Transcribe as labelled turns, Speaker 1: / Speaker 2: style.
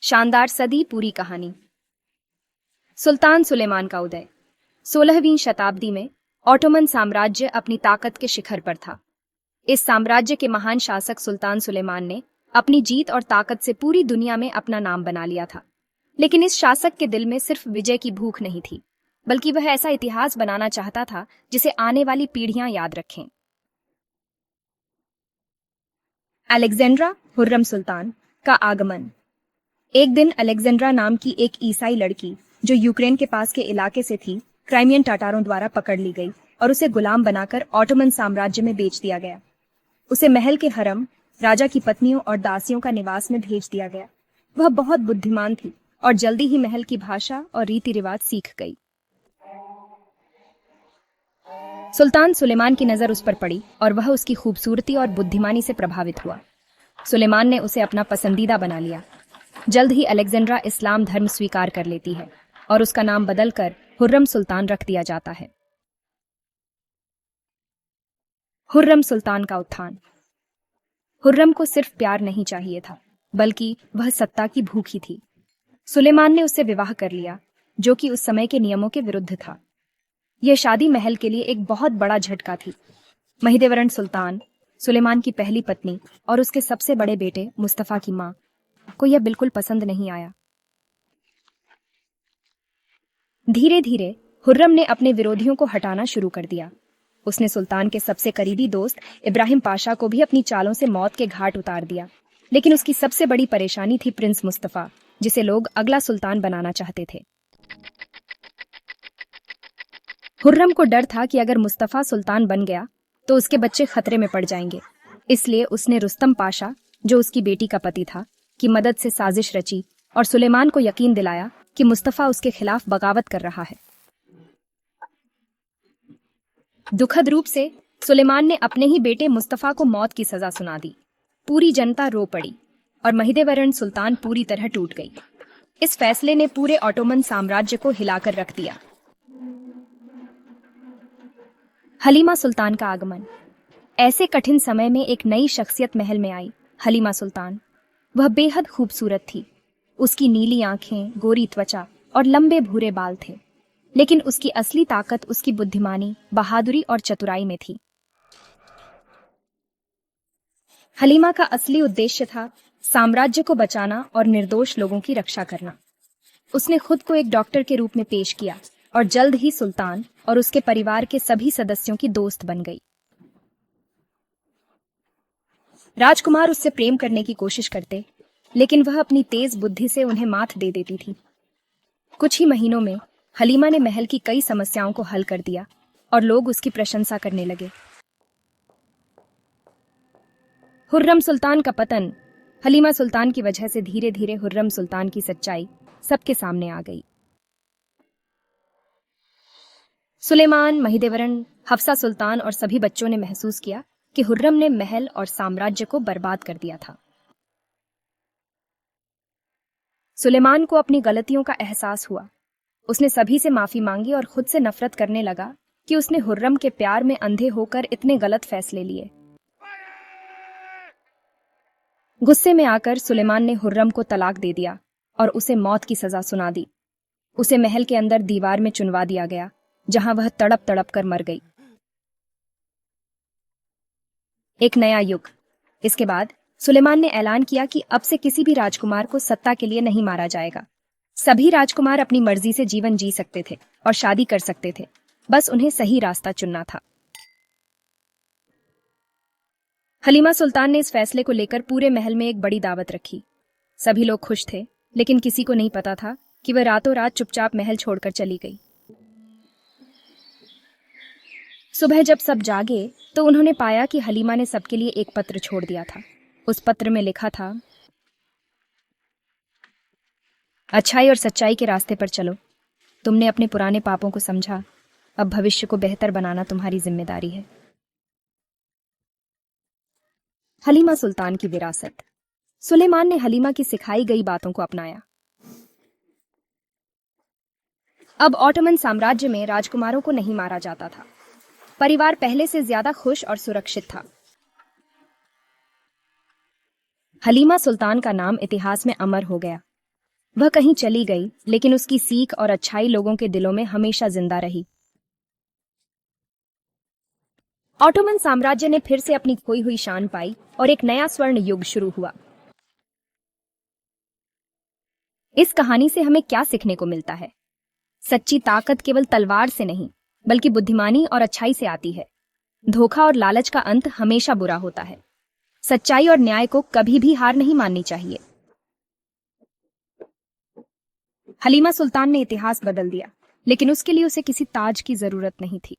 Speaker 1: शानदार सदी पूरी कहानी। सुल्तान सुलेमान का उदय 16वीं शताब्दी में ऑटोमन साम्राज्य अपनी ताकत के शिखर पर था। इस साम्राज्य के महान शासक सुल्तान सुलेमान ने अपनी जीत और ताकत से पूरी दुनिया में अपना नाम बना लिया था। लेकिन इस शासक के दिल में सिर्फ विजय की भूख नहीं थी, बल्कि वह ऐसा इतिहास बनाना चाहता था जिसे आने वाली पीढ़ियां याद रखें। अलेक्जेंड्रा हुर्रम सुल्तान का आगमन। एक दिन अलेक्जेंड्रा नाम की एक ईसाई लड़की जो यूक्रेन के पास के इलाके से थी, क्राइमियन टाटारों द्वारा पकड़ ली गई और उसे गुलाम बनाकर ऑटोमन साम्राज्य में बेच दिया गया। उसे महल के हरम, राजा की पत्नियों और दासियों का निवास में भेज दिया गया। वह बहुत बुद्धिमान थी और जल्दी ही महल की भाषा और रीति रिवाज सीख गई। सुल्तान सुलेमान की नजर उस पर पड़ी और वह उसकी खूबसूरती और बुद्धिमानी से प्रभावित हुआ। सुलेमान ने उसे अपना पसंदीदा बना लिया। जल्द ही अलेक्जेंड्रा इस्लाम धर्म स्वीकार कर लेती है और उसका नाम बदलकर हुर्रम सुल्तान रख दिया जाता है। हुर्रम सुल्तान का उत्थान। हुर्रम को सिर्फ प्यार नहीं चाहिए था, बल्कि वह सत्ता की भूखी थी। सुलेमान ने उससे विवाह कर लिया, जो कि उस समय के नियमों के विरुद्ध था। यह शादी महल के लिए एक बहुत बड़ा झटका थी। महिदेवरण सुल्तान, सुलेमान की पहली पत्नी और उसके सबसे बड़े बेटे मुस्तफा की मां को यह बिल्कुल पसंद नहीं आया। धीरे धीरे हुर्रम ने अपने विरोधियों को हटाना शुरू कर दिया। उसने सुल्तान के सबसे करीबी दोस्त इब्राहिम पाशा को भी अपनी चालों से मौत के घाट उतार दिया। लेकिन उसकी सबसे बड़ी परेशानी थी प्रिंस मुस्तफा, जिसे लोग अगला सुल्तान बनाना चाहते थे। हुर्रम को डर था कि अगर मुस्तफा सुल्तान बन गया तो उसके बच्चे खतरे में पड़ जाएंगे। इसलिए उसने रुस्तम पाशा, जो उसकी बेटी का पति था, की मदद से साजिश रची और सुलेमान को यकीन दिलाया कि मुस्तफा उसके खिलाफ बगावत कर रहा है। दुखद रूप से सुलेमान ने अपने ही बेटे मुस्तफा को मौत की सजा सुना दी। पूरी जनता रो पड़ी और महिदेवरण सुल्तान पूरी तरह टूट गई। इस फैसले ने पूरे ऑटोमन साम्राज्य को हिलाकर रख दिया। हलीमा सुल्तान का आगमन। ऐसे कठिन समय में एक नई शख्सियत महल में आई, हलीमा सुल्तान। वह बेहद खूबसूरत थी। उसकी नीली आंखें, गोरी त्वचा और लंबे भूरे बाल थे। लेकिन उसकी असली ताकत उसकी बुद्धिमानी, बहादुरी और चतुराई में थी। हलीमा का असली उद्देश्य था साम्राज्य को बचाना और निर्दोष लोगों की रक्षा करना। उसने खुद को एक डॉक्टर के रूप में पेश किया और जल्द ही सुल्तान और उसके परिवार के सभी सदस्यों की दोस्त बन गई। राजकुमार उससे प्रेम करने की कोशिश करते, लेकिन वह अपनी तेज बुद्धि से उन्हें मात दे देती थी। कुछ ही महीनों में हलीमा ने महल की कई समस्याओं को हल कर दिया और लोग उसकी प्रशंसा करने लगे। हुर्रम सुल्तान का पतन। हलीमा सुल्तान की वजह से धीरे धीरे हुर्रम सुल्तान की सच्चाई सबके सामने आ गई। सुलेमान, महिदेवरण, हफ्सा सुल्तान और सभी बच्चों ने महसूस किया कि हुर्रम ने महल और साम्राज्य को बर्बाद कर दिया था। सुलेमान को अपनी गलतियों का एहसास हुआ। उसने सभी से माफी मांगी और खुद से नफरत करने लगा कि उसने हुर्रम के प्यार में अंधे होकर इतने गलत फैसले लिए। गुस्से में आकर सुलेमान ने हुर्रम को तलाक दे दिया और उसे मौत की सजा सुना दी। उसे महल के अंदर दीवार में चुनवा दिया गया, जहां वह तड़प तड़प कर मर गई। एक नया युग। इसके बाद सुलेमान ने ऐलान किया कि अब से किसी भी राजकुमार को सत्ता के लिए नहीं मारा जाएगा। सभी राजकुमार अपनी मर्जी से जीवन जी सकते थे और शादी कर सकते थे, बस उन्हें सही रास्ता चुनना था। हलीमा सुल्तान ने इस फैसले को लेकर पूरे महल में एक बड़ी दावत रखी। सभी लोग खुश थे, लेकिन किसी को नहीं पता था कि वह रातों रात चुपचाप महल छोड़कर चली गई। सुबह जब सब जागे तो उन्होंने पाया कि हलीमा ने सबके लिए एक पत्र छोड़ दिया था। उस पत्र में लिखा था, अच्छाई और सच्चाई के रास्ते पर चलो। तुमने अपने पुराने पापों को समझा, अब भविष्य को बेहतर बनाना तुम्हारी जिम्मेदारी है। हलीमा सुल्तान की विरासत। सुलेमान ने हलीमा की सिखाई गई बातों को अपनाया। अब ऑटोमन साम्राज्य में राजकुमारों को नहीं मारा जाता था। परिवार पहले से ज्यादा खुश और सुरक्षित था। हलीमा सुल्तान का नाम इतिहास में अमर हो गया। वह कहीं चली गई, लेकिन उसकी सीख और अच्छाई लोगों के दिलों में हमेशा जिंदा रही। ऑटोमन साम्राज्य ने फिर से अपनी खोई हुई शान पाई और एक नया स्वर्ण युग शुरू हुआ। इस कहानी से हमें क्या सीखने को मिलता है? सच्ची ताकत केवल तलवार से नहीं, बल्कि बुद्धिमानी और अच्छाई से आती है। धोखा और लालच का अंत हमेशा बुरा होता है। सच्चाई और न्याय को कभी भी हार नहीं माननी चाहिए। हलीमा सुल्तान ने इतिहास बदल दिया, लेकिन उसके लिए उसे किसी ताज की जरूरत नहीं थी।